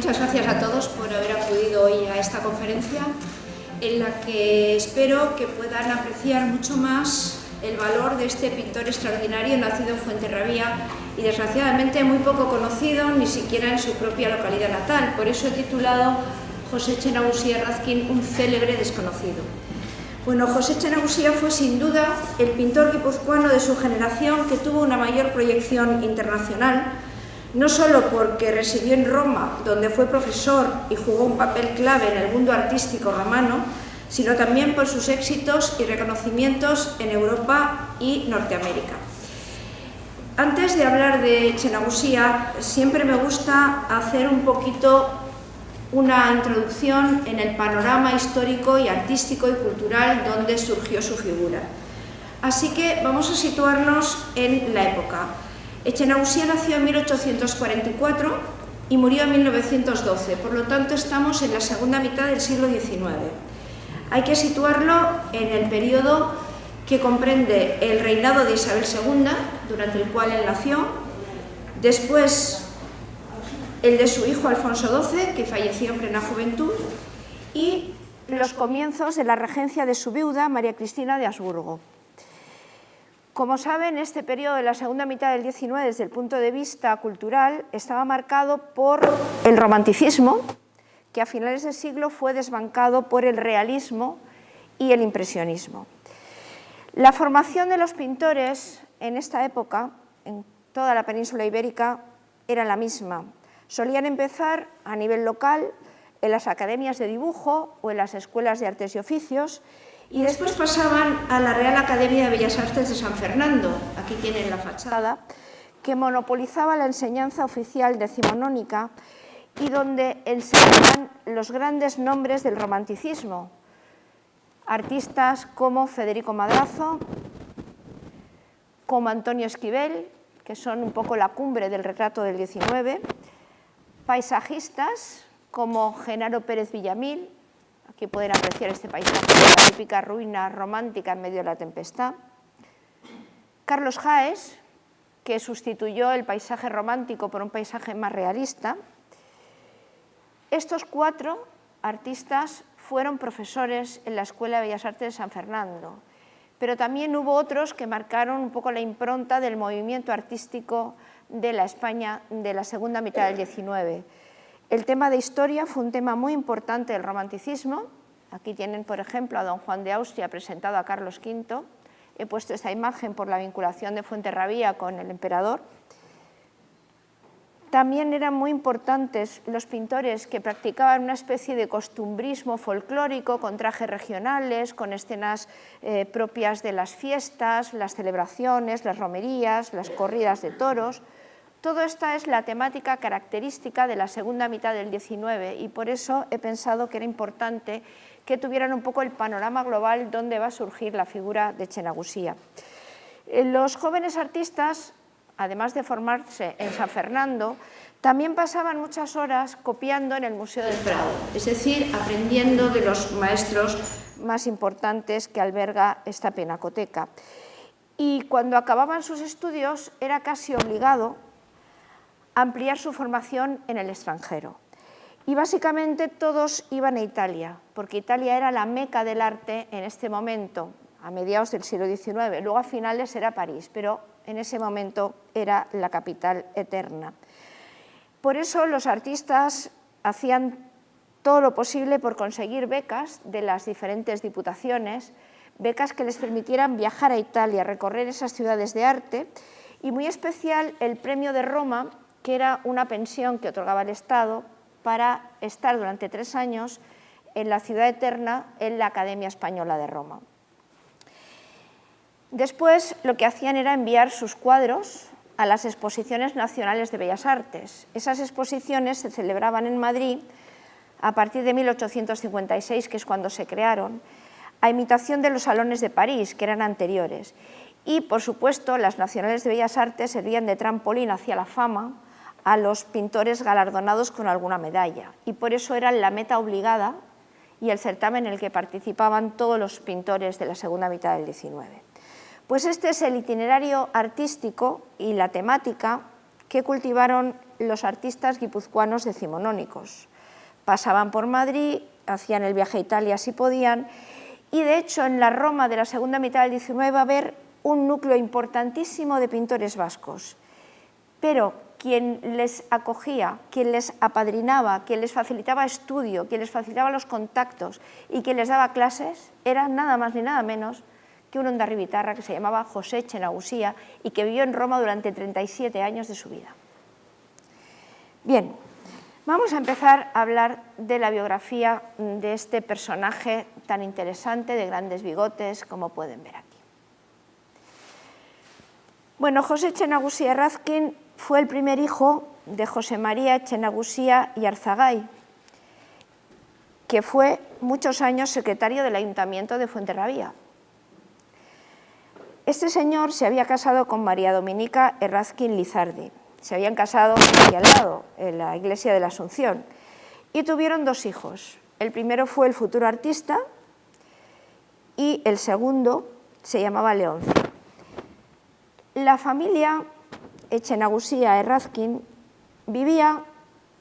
muchas gracias a todos por haber acudido hoy a esta conferencia, en la que espero que puedan apreciar mucho más el valor de este pintor extraordinario nacido en Fuenterrabía y desgraciadamente muy poco conocido, ni siquiera en su propia localidad natal. Por eso he titulado José Etxenagusía Errazkin, un célebre desconocido. Bueno, José Etxenagusía fue sin duda el pintor guipuzcoano de su generación que tuvo una mayor proyección internacional, no solo porque residió en Roma, donde fue profesor y jugó un papel clave en el mundo artístico romano, sino también por sus éxitos y reconocimientos en Europa y Norteamérica. Antes de hablar de Etxenagusía, siempre me gusta hacer un poquito una introducción en el panorama histórico y artístico y cultural donde surgió su figura. Así que vamos a situarnos en la época. Etxenagusía nació en 1844 y murió en 1912, por lo tanto estamos en la segunda mitad del siglo XIX. Hay que situarlo en el periodo que comprende el reinado de Isabel II, durante el cual él nació, después el de su hijo Alfonso XII, que falleció en plena juventud, y los comienzos de la regencia de su viuda, María Cristina de Habsburgo. Como saben, este periodo de la segunda mitad del XIX, desde el punto de vista cultural, estaba marcado por el romanticismo, que a finales del siglo fue desbancado por el realismo y el impresionismo. La formación de los pintores en esta época, en toda la península ibérica, era la misma. Solían empezar a nivel local en las academias de dibujo o en las escuelas de artes y oficios, y después pasaban a la Real Academia de Bellas Artes de San Fernando, aquí tienen la fachada, que monopolizaba la enseñanza oficial decimonónica y donde enseñaban los grandes nombres del romanticismo, artistas como Federico Madrazo, como Antonio Esquivel, que son un poco la cumbre del retrato del XIX, paisajistas como Genaro Pérez Villamil. Aquí pueden apreciar este paisaje, la típica ruina romántica en medio de la tempestad. Carlos Haes, que sustituyó el paisaje romántico por un paisaje más realista. Estos cuatro artistas fueron profesores en la Escuela de Bellas Artes de San Fernando, pero también hubo otros que marcaron un poco la impronta del movimiento artístico de la España de la segunda mitad del XIX. El tema de historia fue un tema muy importante del romanticismo. Aquí tienen, por ejemplo, a don Juan de Austria presentado a Carlos V. He puesto esta imagen por la vinculación de Fuenterrabía con el emperador. También eran muy importantes los pintores que practicaban una especie de costumbrismo folclórico con trajes regionales, con escenas propias de las fiestas, las celebraciones, las romerías, las corridas de toros. Todo esta es la temática característica de la segunda mitad del XIX y por eso he pensado que era importante que tuvieran un poco el panorama global donde va a surgir la figura de Etxenagusía. Los jóvenes artistas, además de formarse en San Fernando, también pasaban muchas horas copiando en el Museo del Prado, es decir, aprendiendo de los maestros más importantes que alberga esta pinacoteca. Y cuando acababan sus estudios era casi obligado ampliar su formación en el extranjero. Y básicamente todos iban a Italia, porque Italia era la meca del arte en este momento, a mediados del siglo XIX. Luego a finales era París, pero en ese momento era la capital eterna. Por eso los artistas hacían todo lo posible por conseguir becas de las diferentes diputaciones, becas que les permitieran viajar a Italia, recorrer esas ciudades de arte, y muy especial el Premio de Roma, que era una pensión que otorgaba el Estado para estar durante 3 años en la ciudad eterna en la Academia Española de Roma. Después lo que hacían era enviar sus cuadros a las exposiciones nacionales de Bellas Artes. Esas exposiciones se celebraban en Madrid a partir de 1856, que es cuando se crearon, a imitación de los salones de París, que eran anteriores. Y, por supuesto, las nacionales de Bellas Artes servían de trampolín hacia la fama a los pintores galardonados con alguna medalla. Y por eso eran la meta obligada y el certamen en el que participaban todos los pintores de la segunda mitad del XIX. Pues este es el itinerario artístico y la temática que cultivaron los artistas guipuzcoanos decimonónicos. Pasaban por Madrid, hacían el viaje a Italia si podían, y de hecho en la Roma de la segunda mitad del XIX va a haber un núcleo importantísimo de pintores vascos, pero quien les acogía, quien les apadrinaba, quien les facilitaba estudio, quien les facilitaba los contactos y quien les daba clases era nada más ni nada menos que un hondarribitarra que se llamaba José Etxenagusía y que vivió en Roma durante 37 años de su vida. Bien, vamos a empezar a hablar de la biografía de este personaje tan interesante, de grandes bigotes, como pueden ver aquí. Bueno, José Etxenagusía Errazkin fue el primer hijo de José María Etxenagusía y Arzagay, que fue muchos años secretario del Ayuntamiento de Fuenterrabía. Este señor se había casado con María Dominica Errazkin Lizardi. Se habían casado aquí al lado, en la iglesia de la Asunción, y tuvieron 2 hijos. El primero fue el futuro artista y el segundo se llamaba Leoncio. La familia Etxenagusía Errazkin vivía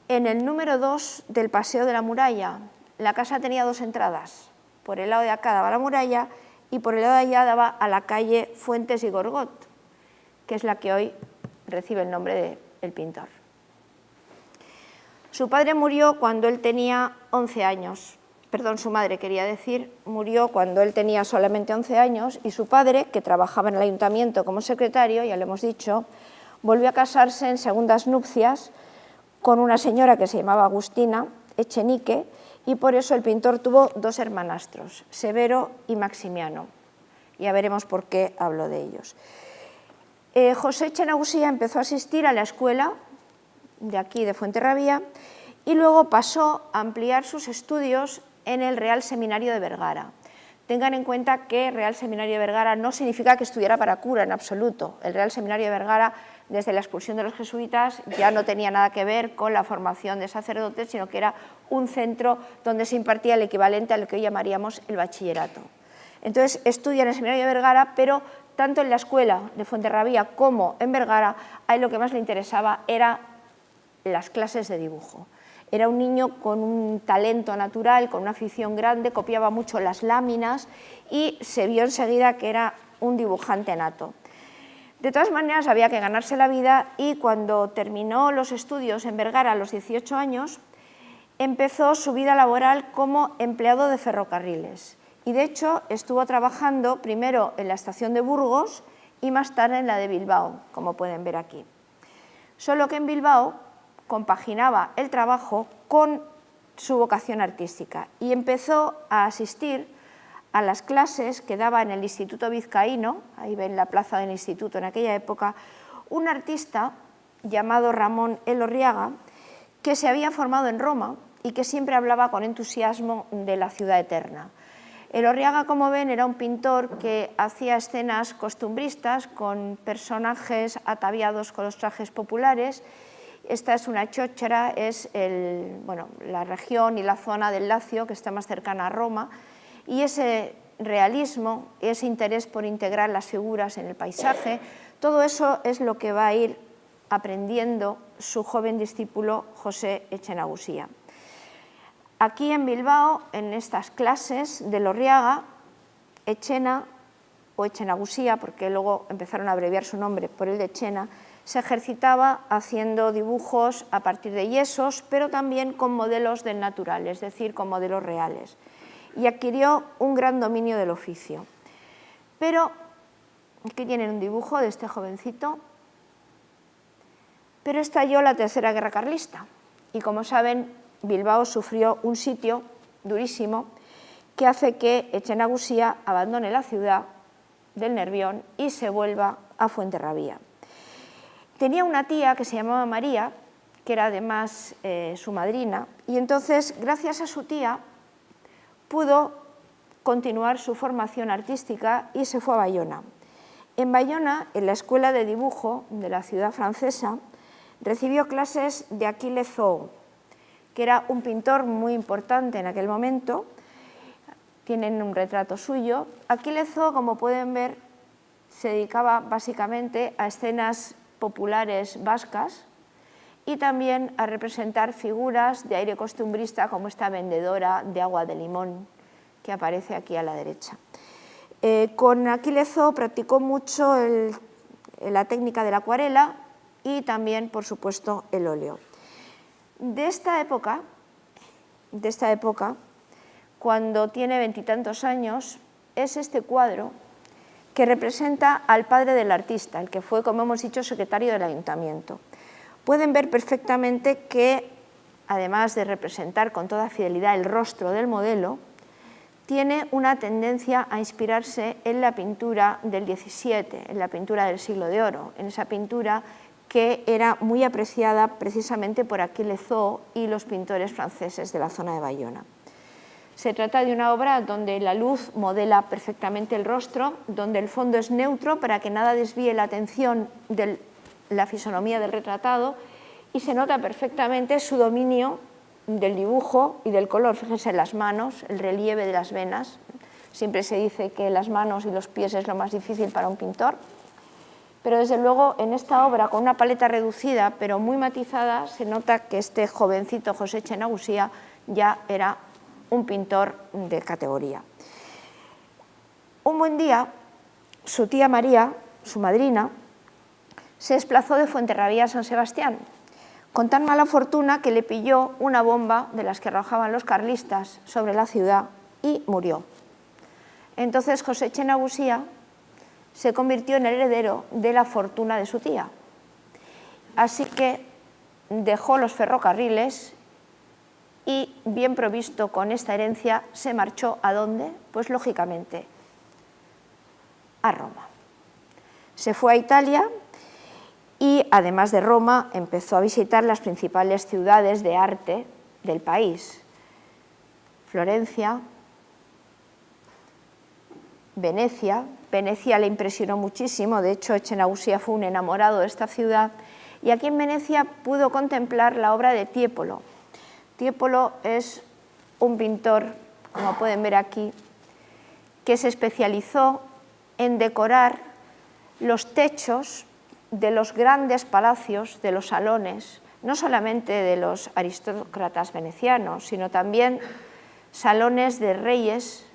en el número 2 del Paseo de la Muralla. La casa tenía 2 entradas. Por el lado de acá daba la muralla y por el lado de allá daba a la calle Fuentes y Gorgot, que es la que hoy recibe el nombre del pintor. Su padre murió cuando él tenía 11 años. Perdón, su madre, quería decir, murió cuando él tenía solamente 11 años y su padre, que trabajaba en el ayuntamiento como secretario, ya lo hemos dicho, volvió a casarse en segundas nupcias con una señora que se llamaba Agustina Echenique y por eso el pintor tuvo 2 hermanastros, Severo y Maximiano. Ya veremos por qué hablo de ellos. José Etxenagusía empezó a asistir a la escuela de aquí, de Fuenterrabía, y luego pasó a ampliar sus estudios en el Real Seminario de Vergara. Tengan en cuenta que Real Seminario de Vergara no significa que estudiara para cura en absoluto. El Real Seminario de Vergara, desde la expulsión de los jesuitas, ya no tenía nada que ver con la formación de sacerdotes, sino que era un centro donde se impartía el equivalente a lo que hoy llamaríamos el bachillerato. Entonces, estudia en el Seminario de Vergara, pero tanto en la escuela de Fuenterrabía como en Vergara, a él lo que más le interesaba era las clases de dibujo. Era un niño con un talento natural, con una afición grande, copiaba mucho las láminas y se vio enseguida que era un dibujante nato. De todas maneras, había que ganarse la vida y cuando terminó los estudios en Vergara a los 18 años, empezó su vida laboral como empleado de ferrocarriles. Y de hecho, estuvo trabajando primero en la estación de Burgos y más tarde en la de Bilbao, como pueden ver aquí. Solo que en Bilbao compaginaba el trabajo con su vocación artística y empezó a asistir a las clases que daba en el Instituto Vizcaíno, ahí ven la plaza del instituto en aquella época, un artista llamado Ramón Elorriaga, que se había formado en Roma y que siempre hablaba con entusiasmo de la ciudad eterna. Elorriaga, como ven, era un pintor que hacía escenas costumbristas con personajes ataviados con los trajes populares. Esta es una chóchera, es la región y la zona del Lacio que está más cercana a Roma, y ese realismo, ese interés por integrar las figuras en el paisaje, todo eso es lo que va a ir aprendiendo su joven discípulo José Etxenagusía. Aquí en Bilbao, en estas clases de Elorriaga, Etxena o Etxenagusía, porque luego empezaron a abreviar su nombre por el de Etxena, se ejercitaba haciendo dibujos a partir de yesos, pero también con modelos del natural, es decir, con modelos reales. Y adquirió un gran dominio del oficio. Pero aquí tienen un dibujo de este jovencito. Pero estalló la Tercera Guerra Carlista y, como saben, Bilbao sufrió un sitio durísimo que hace que Etxenagusía abandone la ciudad del Nervión y se vuelva a Fuenterrabía. Tenía una tía que se llamaba María, que era además su madrina, y entonces, gracias a su tía, pudo continuar su formación artística y se fue a Bayona. En Bayona, en la escuela de dibujo de la ciudad francesa, recibió clases de Achille Zoo, que era un pintor muy importante en aquel momento. Tienen un retrato suyo. Achille Zoo, como pueden ver, se dedicaba básicamente a escenas populares vascas y también a representar figuras de aire costumbrista como esta vendedora de agua de limón que aparece aquí a la derecha. Con Achille Zoo practicó mucho la técnica de la acuarela y también, por supuesto, el óleo. De esta época, cuando tiene 20 y tantos años, es este cuadro que representa al padre del artista, el que fue, como hemos dicho, secretario del ayuntamiento. Pueden ver perfectamente que, además de representar con toda fidelidad el rostro del modelo, tiene una tendencia a inspirarse en la pintura del XVII, en la pintura del siglo de oro, en esa pintura que era muy apreciada precisamente por Achille Zoo y los pintores franceses de la zona de Bayona. Se trata de una obra donde la luz modela perfectamente el rostro, donde el fondo es neutro para que nada desvíe la atención de la fisonomía del retratado y se nota perfectamente su dominio del dibujo y del color. Fíjense en las manos, el relieve de las venas. Siempre se dice que las manos y los pies es lo más difícil para un pintor, pero desde luego en esta obra, con una paleta reducida pero muy matizada, se nota que este jovencito José Echenagusía ya era un pintor de categoría. Un buen día, su tía María, su madrina, se desplazó de Fuenterrabía a San Sebastián, con tan mala fortuna que le pilló una bomba de las que arrojaban los carlistas sobre la ciudad y murió. Entonces José Echenagusía se convirtió en el heredero de la fortuna de su tía. Así que dejó los ferrocarriles y, bien provisto con esta herencia, se marchó ¿a dónde? Pues lógicamente a Roma. Se fue a Italia y, además de Roma, empezó a visitar las principales ciudades de arte del país: Florencia, Venecia. Venecia le impresionó muchísimo, de hecho Echenagusía fue un enamorado de esta ciudad, y aquí en Venecia pudo contemplar la obra de Tiepolo. Tiepolo es un pintor, como pueden ver aquí, que se especializó en decorar los techos de los grandes palacios, de los salones, no solamente de los aristócratas venecianos, sino también salones de reyes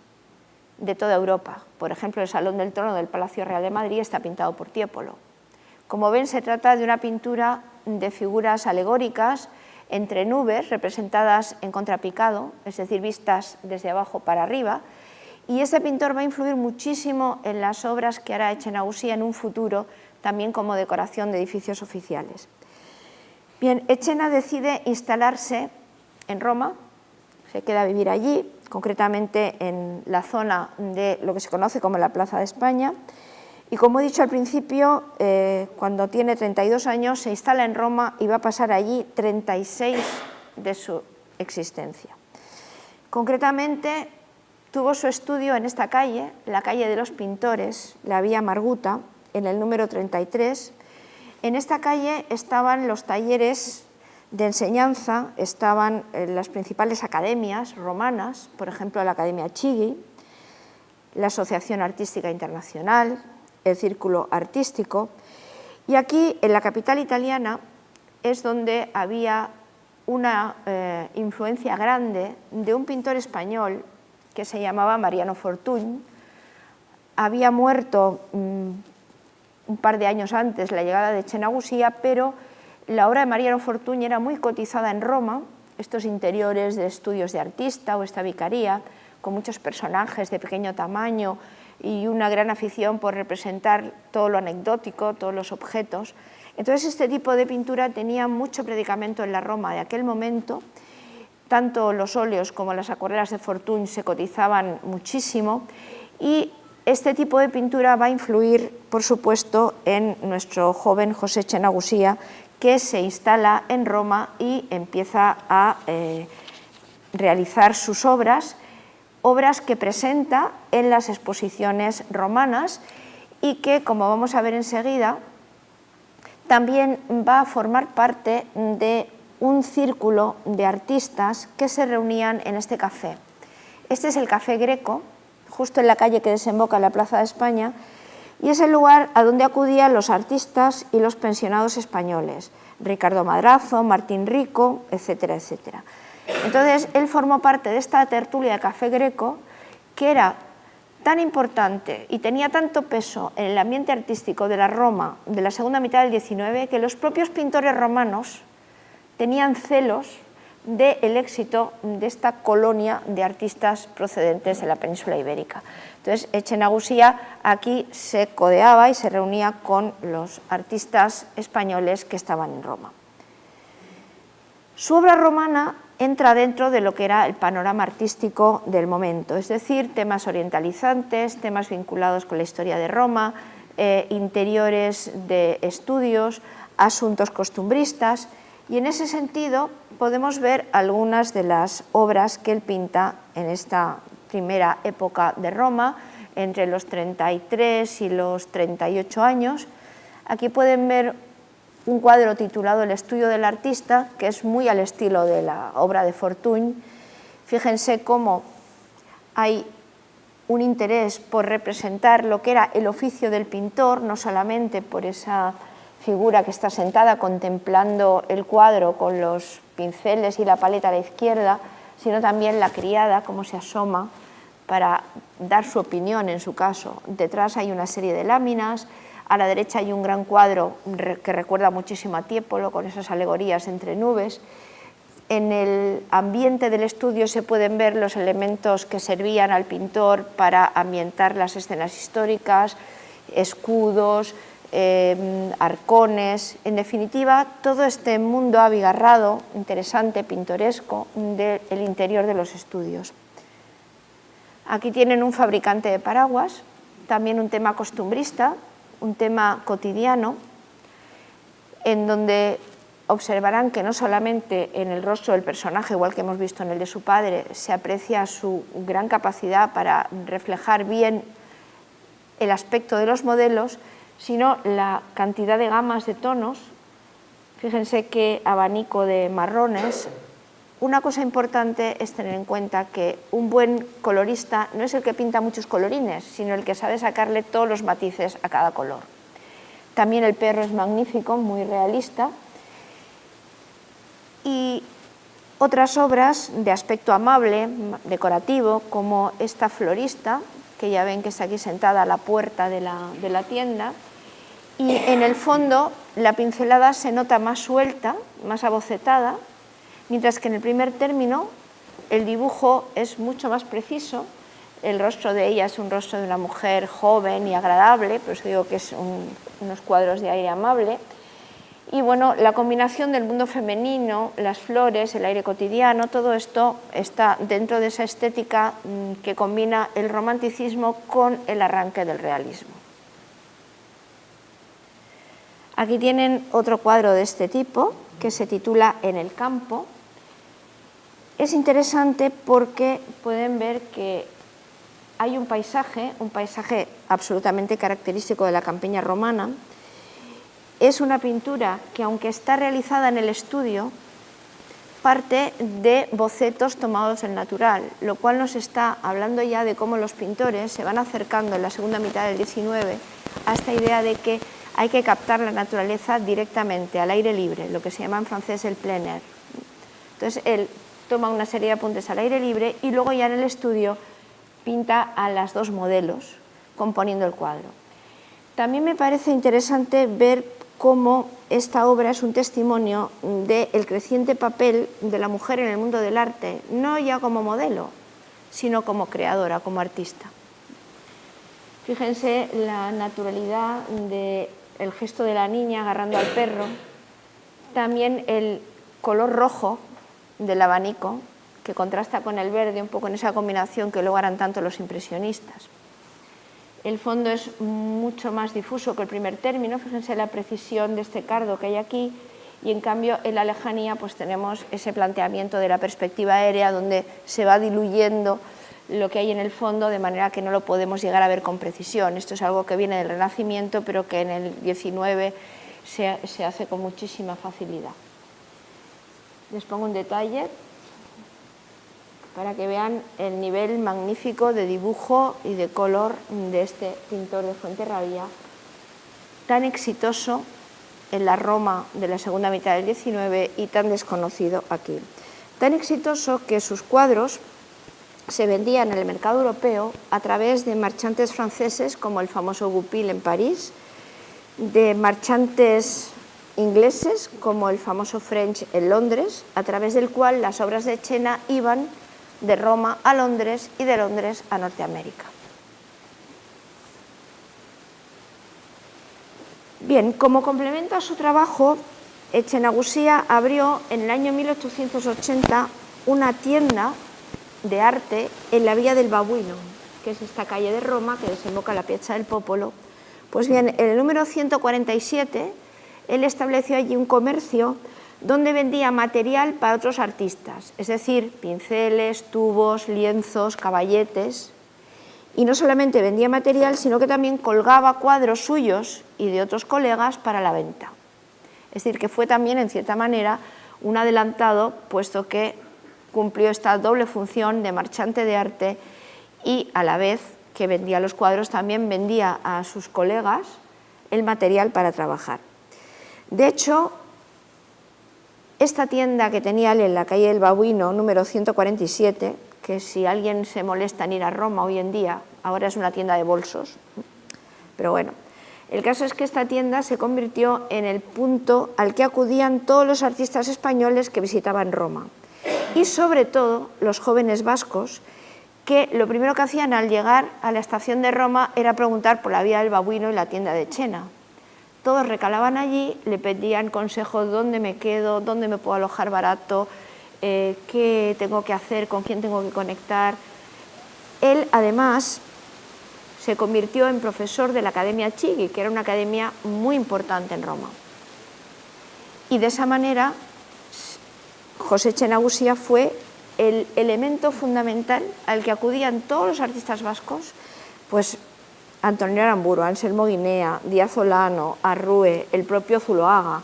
de toda Europa. Por ejemplo, el Salón del Trono del Palacio Real de Madrid está pintado por Tiepolo. Como ven, se trata de una pintura de figuras alegóricas entre nubes representadas en contrapicado, es decir, vistas desde abajo para arriba, y este pintor va a influir muchísimo en las obras que hará Echenagusía en un futuro, también como decoración de edificios oficiales. Bien, Echena decide instalarse en Roma, se queda a vivir allí, concretamente en la zona de lo que se conoce como la Plaza de España, y como he dicho al principio, cuando tiene 32 años se instala en Roma y va a pasar allí 36 de su existencia. Concretamente, tuvo su estudio en esta calle, la calle de los Pintores, la Vía Marguta, en el número 33. En esta calle estaban los talleres de enseñanza, estaban las principales academias romanas, por ejemplo la Academia Chigi, la Asociación Artística Internacional, el Círculo Artístico, y aquí en la capital italiana es donde había una influencia grande de un pintor español que se llamaba Mariano Fortuny. Había muerto un par de años antes la llegada de Echenagusía, pero la obra de Mariano Fortuny era muy cotizada en Roma, estos interiores de estudios de artista o esta vicaría, con muchos personajes de pequeño tamaño y una gran afición por representar todo lo anecdótico, todos los objetos. Entonces este tipo de pintura tenía mucho predicamento en la Roma de aquel momento. Tanto los óleos como las acuarelas de Fortuny se cotizaban muchísimo, y este tipo de pintura va a influir, por supuesto, en nuestro joven José Echenagusía, que se instala en Roma y empieza a realizar sus obras que presenta en las exposiciones romanas y que, como vamos a ver enseguida, también va a formar parte de un círculo de artistas que se reunían en este café. Este es el Café Greco, justo en la calle que desemboca en la Plaza de España, y es el lugar a donde acudían los artistas y los pensionados españoles, Ricardo Madrazo, Martín Rico, etcétera, etcétera. Entonces, él formó parte de esta tertulia de Café Greco, que era tan importante y tenía tanto peso en el ambiente artístico de la Roma de la segunda mitad del XIX, que los propios pintores romanos tenían celos del éxito de esta colonia de artistas procedentes de la península ibérica. Entonces, Etxenagusía aquí se codeaba y se reunía con los artistas españoles que estaban en Roma. Su obra romana entra dentro de lo que era el panorama artístico del momento, es decir, temas orientalizantes, temas vinculados con la historia de Roma, interiores de estudios, asuntos costumbristas, y en ese sentido podemos ver algunas de las obras que él pinta en esta primera época de Roma, entre los 33 y los 38 años. Aquí pueden ver un cuadro titulado El estudio del artista, que es muy al estilo de la obra de Fortuny. Fíjense cómo hay un interés por representar lo que era el oficio del pintor, no solamente por esa figura que está sentada contemplando el cuadro con los pinceles y la paleta a la izquierda, sino también la criada, cómo se asoma para dar su opinión en su caso. Detrás hay una serie de láminas, a la derecha hay un gran cuadro que recuerda muchísimo a Tiepolo, con esas alegorías entre nubes. En el ambiente del estudio se pueden ver los elementos que servían al pintor para ambientar las escenas históricas, escudos, arcones, en definitiva, todo este mundo abigarrado, interesante, pintoresco, del interior de los estudios. Aquí tienen un fabricante de paraguas, también un tema costumbrista, un tema cotidiano, en donde observarán que no solamente en el rostro del personaje, igual que hemos visto en el de su padre, se aprecia su gran capacidad para reflejar bien el aspecto de los modelos, sino la cantidad de gamas de tonos. Fíjense qué abanico de marrones. Una cosa importante es tener en cuenta que un buen colorista no es el que pinta muchos colorines, sino el que sabe sacarle todos los matices a cada color. También el perro es magnífico, muy realista. Y otras obras de aspecto amable, decorativo, como esta florista, que ya ven que está aquí sentada a la puerta de la tienda, y en el fondo la pincelada se nota más suelta, más abocetada, mientras que en el primer término el dibujo es mucho más preciso. El rostro de ella es un rostro de una mujer joven y agradable, por eso digo que es unos cuadros de aire amable. Y bueno, la combinación del mundo femenino, las flores, el aire cotidiano, todo esto está dentro de esa estética que combina el romanticismo con el arranque del realismo. Aquí tienen otro cuadro de este tipo, que se titula En el campo. Es interesante porque pueden ver que hay un paisaje absolutamente característico de la campiña romana. Es una pintura que, aunque está realizada en el estudio, parte de bocetos tomados del natural, lo cual nos está hablando ya de cómo los pintores se van acercando en la segunda mitad del XIX a esta idea de que hay que captar la naturaleza directamente, al aire libre, lo que se llama en francés el plein air. Entonces, él toma una serie de apuntes al aire libre y luego ya en el estudio pinta a las dos modelos componiendo el cuadro. También me parece interesante ver cómo esta obra es un testimonio del creciente papel de la mujer en el mundo del arte, no ya como modelo, sino como creadora, como artista. Fíjense la naturalidad del gesto de la niña agarrando al perro, también el color rojo del abanico, que contrasta con el verde, un poco en esa combinación que luego harán tanto los impresionistas. El fondo es mucho más difuso que el primer término, fíjense la precisión de este cardo que hay aquí, y en cambio en la lejanía pues tenemos ese planteamiento de la perspectiva aérea donde se va diluyendo lo que hay en el fondo de manera que no lo podemos llegar a ver con precisión. Esto es algo que viene del Renacimiento, pero que en el XIX se hace con muchísima facilidad. Les pongo un detalle. para que vean el nivel magnífico de dibujo y de color de este pintor de Fuenterrabía, tan exitoso en la Roma de la segunda mitad del XIX y tan desconocido aquí. Tan exitoso que sus cuadros se vendían en el mercado europeo a través de marchantes franceses como el famoso Goupil en París, de marchantes ingleses como el famoso French en Londres, a través del cual las obras de Etxena iban de Roma a Londres y de Londres a Norteamérica. Bien, como complemento a su trabajo, Etxenagusia abrió en el año 1880 una tienda de arte en la Vía del Babuino, que es esta calle de Roma que desemboca en la Piazza del Popolo. Pues bien, en el número 147, él estableció allí un comercio donde vendía material para otros artistas, es decir, pinceles, tubos, lienzos, caballetes. Y no solamente vendía material, sino que también colgaba cuadros suyos y de otros colegas para la venta. Es decir, que fue también, en cierta manera, un adelantado, puesto que cumplió esta doble función de marchante de arte y, a la vez que vendía los cuadros, también vendía a sus colegas el material para trabajar. De hecho, esta tienda que tenía él en la calle del Babuino, número 147, que si alguien se molesta en ir a Roma hoy en día, ahora es una tienda de bolsos, pero bueno, el caso es que esta tienda se convirtió en el punto al que acudían todos los artistas españoles que visitaban Roma, y sobre todo los jóvenes vascos, que lo primero que hacían al llegar a la estación de Roma era preguntar por la Vía del Babuino y la tienda de Etxena. Todos recalaban allí, le pedían consejos: dónde me quedo, dónde me puedo alojar barato, qué tengo que hacer, con quién tengo que conectar. Él, además, se convirtió en profesor de la Academia Chigi, que era una academia muy importante en Roma. Y de esa manera, José Etxenagusia fue el elemento fundamental al que acudían todos los artistas vascos, pues Antonio Aramburu, Anselmo Guinea, Díaz Olano, Arrue, el propio Zuloaga,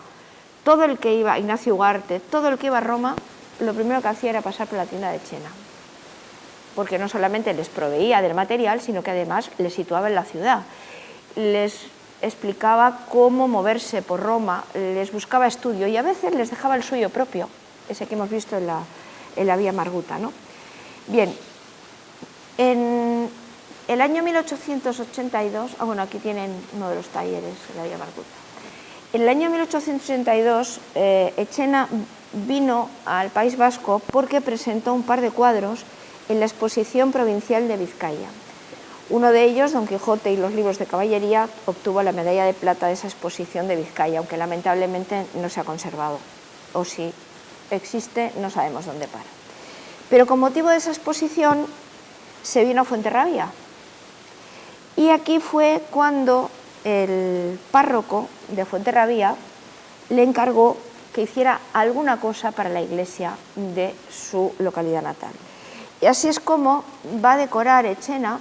todo el que iba, Ignacio Ugarte, todo el que iba a Roma, lo primero que hacía era pasar por la tienda de Etxena, porque no solamente les proveía del material, sino que además les situaba en la ciudad, les explicaba cómo moverse por Roma, les buscaba estudio y a veces les dejaba el suyo propio, ese que hemos visto en la Vía Marguta, ¿no? Bien, en el año 1882, bueno, aquí tienen uno de los talleres de la Vía Marguta. En el año 1882, Etxena vino al País Vasco porque presentó un par de cuadros en la Exposición Provincial de Vizcaya. Uno de ellos, Don Quijote y los libros de caballería, obtuvo la medalla de plata de esa exposición de Vizcaya, aunque lamentablemente no se ha conservado, o si existe, no sabemos dónde para. Pero con motivo de esa exposición se vino a Fuenterrabía. Y aquí fue cuando el párroco de Fuenterrabía le encargó que hiciera alguna cosa para la iglesia de su localidad natal. Y así es como va a decorar Etxena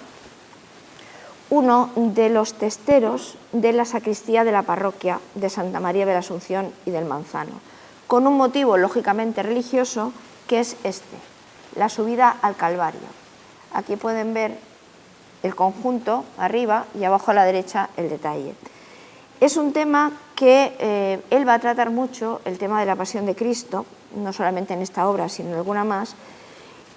uno de los testeros de la sacristía de la parroquia de Santa María de la Asunción y del Manzano, con un motivo lógicamente religioso, que es este, la subida al Calvario. Aquí pueden ver el conjunto arriba y abajo a la derecha el detalle. Es un tema que él va a tratar mucho, el tema de la pasión de Cristo, no solamente en esta obra, sino en alguna más.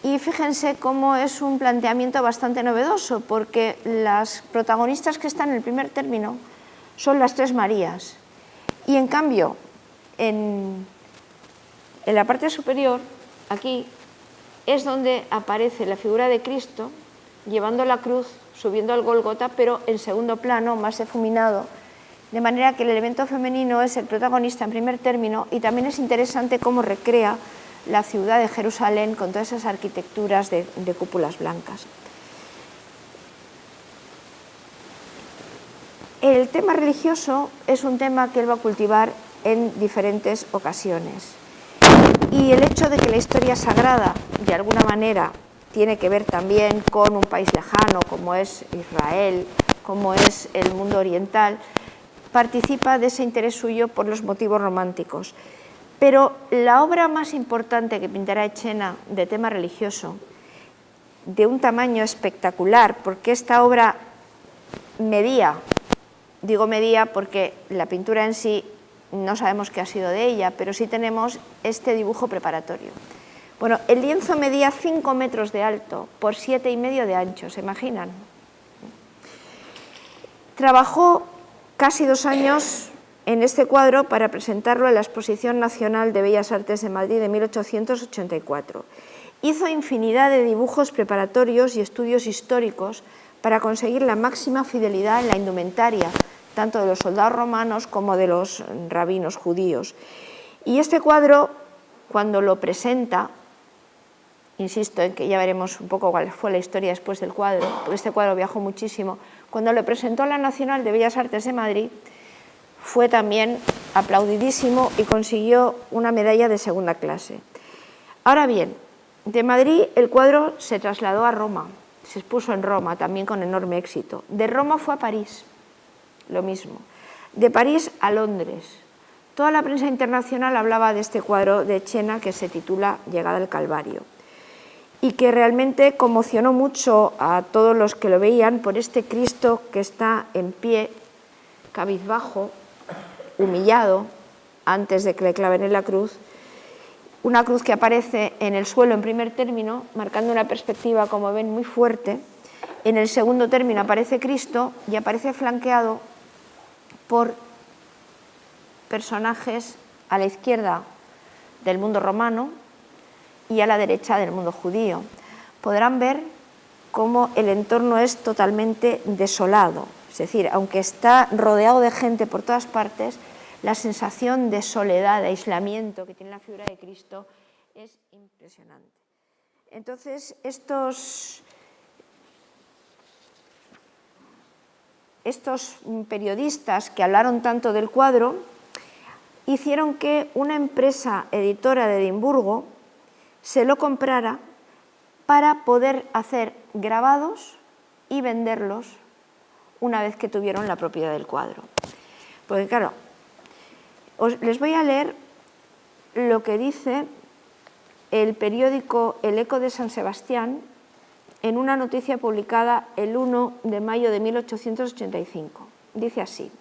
Y fíjense cómo es un planteamiento bastante novedoso, porque las protagonistas que están en el primer término son las tres Marías. Y en cambio, en la parte superior, aquí, es donde aparece la figura de Cristo llevando la cruz, subiendo al Gólgota, pero en segundo plano, más difuminado, de manera que el elemento femenino es el protagonista en primer término, y también es interesante cómo recrea la ciudad de Jerusalén con todas esas arquitecturas de cúpulas blancas. El tema religioso es un tema que él va a cultivar en diferentes ocasiones. Y el hecho de que la historia sagrada, de alguna manera, tiene que ver también con un país lejano, como es Israel, como es el mundo oriental, participa de ese interés suyo por los motivos románticos. Pero la obra más importante que pintará Etxena de tema religioso de un tamaño espectacular, porque esta obra medía, digo medía porque la pintura en sí no sabemos qué ha sido de ella, pero sí tenemos este dibujo preparatorio. Bueno, el lienzo medía 5 metros de alto por 7,5 de ancho, ¿se imaginan? Trabajó casi 2 años en este cuadro para presentarlo en la Exposición Nacional de Bellas Artes de Madrid de 1884. Hizo infinidad de dibujos preparatorios y estudios históricos para conseguir la máxima fidelidad en la indumentaria, tanto de los soldados romanos como de los rabinos judíos. Y este cuadro, cuando lo presenta, insisto en que ya veremos un poco cuál fue la historia después del cuadro, porque este cuadro viajó muchísimo, cuando lo presentó la Nacional de Bellas Artes de Madrid, fue también aplaudidísimo y consiguió una medalla de segunda clase. Ahora bien, de Madrid el cuadro se trasladó a Roma, se expuso en Roma también con enorme éxito. De Roma fue a París, lo mismo. De París a Londres. Toda la prensa internacional hablaba de este cuadro de Chena que se titula Llegada al Calvario y que realmente conmocionó mucho a todos los que lo veían por este Cristo que está en pie, cabizbajo, humillado, antes de que le claven en la cruz, una cruz que aparece en el suelo en primer término, marcando una perspectiva, como ven, muy fuerte. En el segundo término aparece Cristo y aparece flanqueado por personajes a la izquierda del mundo romano y a la derecha del mundo judío. Podrán ver cómo el entorno es totalmente desolado, es decir, aunque está rodeado de gente por todas partes, la sensación de soledad, de aislamiento que tiene la figura de Cristo es impresionante. Entonces, estos periodistas que hablaron tanto del cuadro hicieron que una empresa editora de Edimburgo se lo comprara para poder hacer grabados y venderlos una vez que tuvieron la propiedad del cuadro. Porque claro, les voy a leer lo que dice el periódico El Eco de San Sebastián en una noticia publicada el 1 de mayo de 1885. Dice así: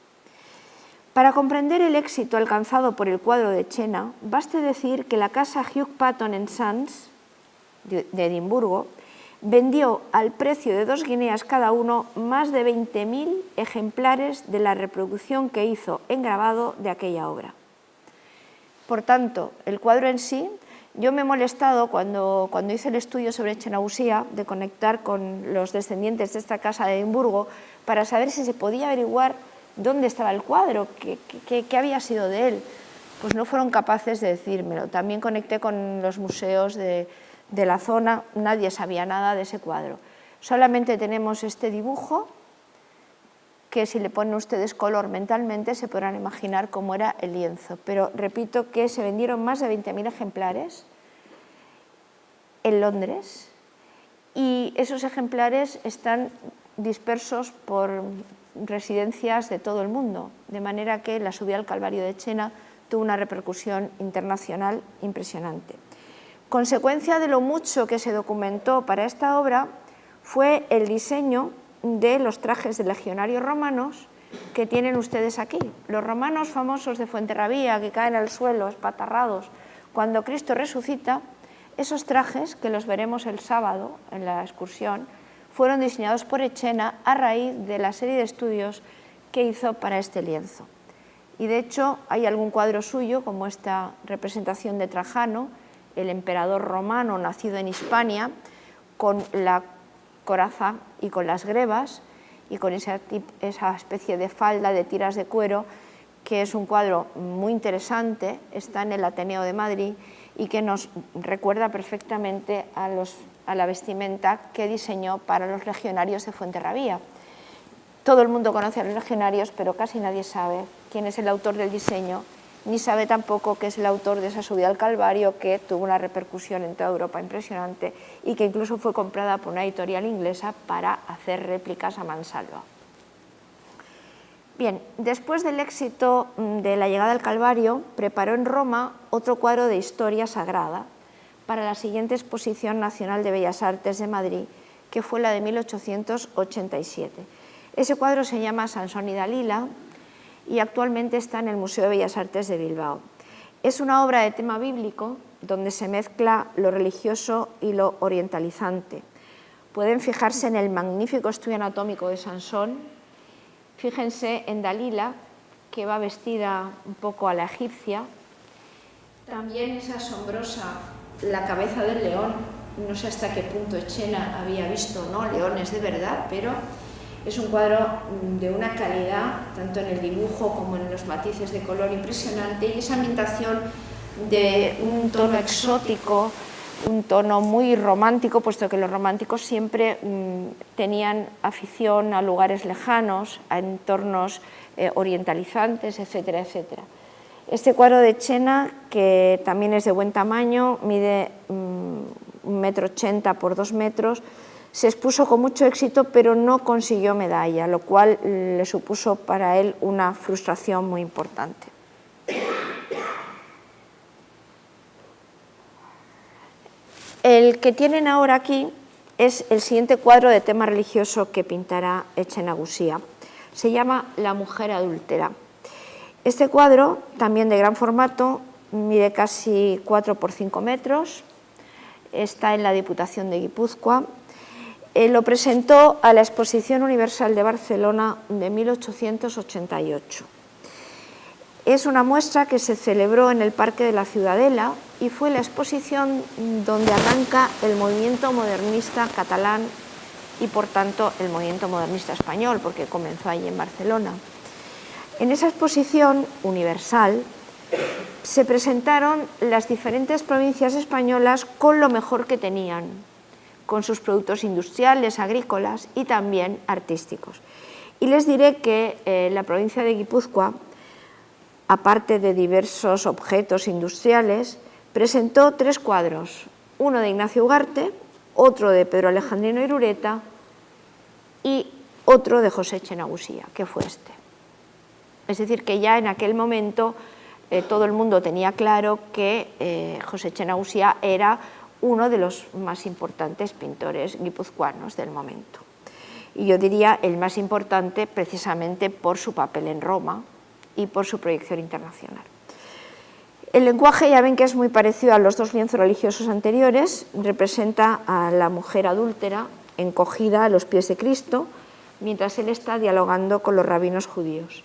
para comprender el éxito alcanzado por el cuadro de Chena, baste decir que la casa Hugh Patton & Sons de Edimburgo vendió al precio de 2 guineas cada uno más de 20.000 ejemplares de la reproducción que hizo en grabado de aquella obra. Por tanto, el cuadro en sí, yo me he molestado cuando hice el estudio sobre Chenausía de conectar con los descendientes de esta casa de Edimburgo para saber si se podía averiguar dónde estaba el cuadro, qué había sido de él. Pues no fueron capaces de decírmelo. También conecté con los museos de la zona, nadie sabía nada de ese cuadro. Solamente tenemos este dibujo, que si le ponen ustedes color mentalmente se podrán imaginar cómo era el lienzo. Pero repito que se vendieron más de 20.000 ejemplares en Londres y esos ejemplares están dispersos por residencias de todo el mundo, de manera que la subida al Calvario de Chena tuvo una repercusión internacional impresionante. Consecuencia de lo mucho que se documentó para esta obra fue el diseño de los trajes de legionarios romanos que tienen ustedes aquí. Los romanos famosos de Fuenterrabía que caen al suelo espatarrados cuando Cristo resucita, esos trajes, que los veremos el sábado en la excursión, fueron diseñados por Echena a raíz de la serie de estudios que hizo para este lienzo. Y de hecho hay algún cuadro suyo, como esta representación de Trajano, el emperador romano nacido en Hispania, con la coraza y con las grebas y con esa especie de falda de tiras de cuero, que es un cuadro muy interesante, está en el Ateneo de Madrid y que nos recuerda perfectamente a la vestimenta que diseñó para los legionarios de Fuenterrabía. Todo el mundo conoce a los legionarios, pero casi nadie sabe quién es el autor del diseño, ni sabe tampoco que es el autor de esa subida al Calvario que tuvo una repercusión en toda Europa impresionante y que incluso fue comprada por una editorial inglesa para hacer réplicas a mansalva. Bien, después del éxito de la llegada al Calvario, preparó en Roma otro cuadro de historia sagrada para la siguiente Exposición Nacional de Bellas Artes de Madrid, que fue la de 1887. Ese cuadro se llama Sansón y Dalila y actualmente está en el Museo de Bellas Artes de Bilbao. Es una obra de tema bíblico donde se mezcla lo religioso y lo orientalizante. Pueden fijarse en el magnífico estudio anatómico de Sansón, fíjense en Dalila, que va vestida un poco a la egipcia. También es asombrosa la cabeza del león. No sé hasta qué punto Etxena había visto, ¿no?, leones de verdad, pero es un cuadro de una calidad, tanto en el dibujo como en los matices de color, impresionante, y esa ambientación de un tono exótico, un tono muy romántico, puesto que los románticos siempre tenían afición a lugares lejanos, a entornos orientalizantes, etcétera, etcétera. Este cuadro de Etxena, que también es de buen tamaño, mide 1,80 m por 2 metros, se expuso con mucho éxito, pero no consiguió medalla, lo cual le supuso para él una frustración muy importante. El que tienen ahora aquí es el siguiente cuadro de tema religioso que pintará Etxenagusía. Se llama La mujer adúltera. Este cuadro, también de gran formato, mide casi 4 por 5 metros, está en la Diputación de Guipúzcoa. Lo presentó a la Exposición Universal de Barcelona de 1888. Es una muestra que se celebró en el Parque de la Ciudadela y fue la exposición donde arranca el movimiento modernista catalán y, por tanto, el movimiento modernista español, porque comenzó allí en Barcelona. En esa exposición universal se presentaron las diferentes provincias españolas con lo mejor que tenían, con sus productos industriales, agrícolas y también artísticos. Y les diré que la provincia de Guipúzcoa, aparte de diversos objetos industriales, presentó 3 cuadros, uno de Ignacio Ugarte, otro de Pedro Alejandrino Irureta y otro de José Etxenagusía, que fue este. Es decir, que ya en aquel momento todo el mundo tenía claro que José Etxenagusía era uno de los más importantes pintores guipuzcoanos del momento. Y yo diría el más importante precisamente por su papel en Roma y por su proyección internacional. El lenguaje, ya ven que es muy parecido a los 2 lienzos religiosos anteriores, representa a la mujer adúltera encogida a los pies de Cristo, mientras él está dialogando con los rabinos judíos.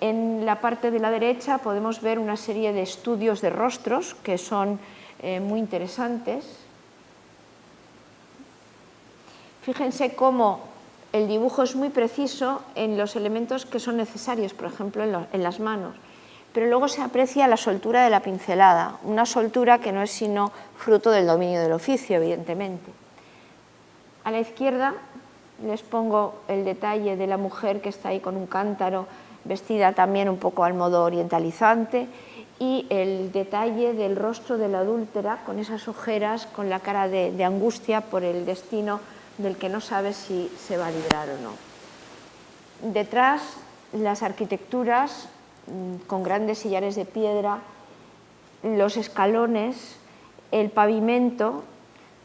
En la parte de la derecha podemos ver una serie de estudios de rostros que son muy interesantes. Fíjense cómo el dibujo es muy preciso en los elementos que son necesarios, por ejemplo, en las manos, pero luego se aprecia la soltura de la pincelada, una soltura que no es sino fruto del dominio del oficio, evidentemente. A la izquierda les pongo el detalle de la mujer que está ahí con un cántaro, vestida también un poco al modo orientalizante, y el detalle del rostro de la adúltera con esas ojeras, con la cara de angustia por el destino del que no sabe si se va a librar o no. Detrás, las arquitecturas con grandes sillares de piedra, los escalones, el pavimento,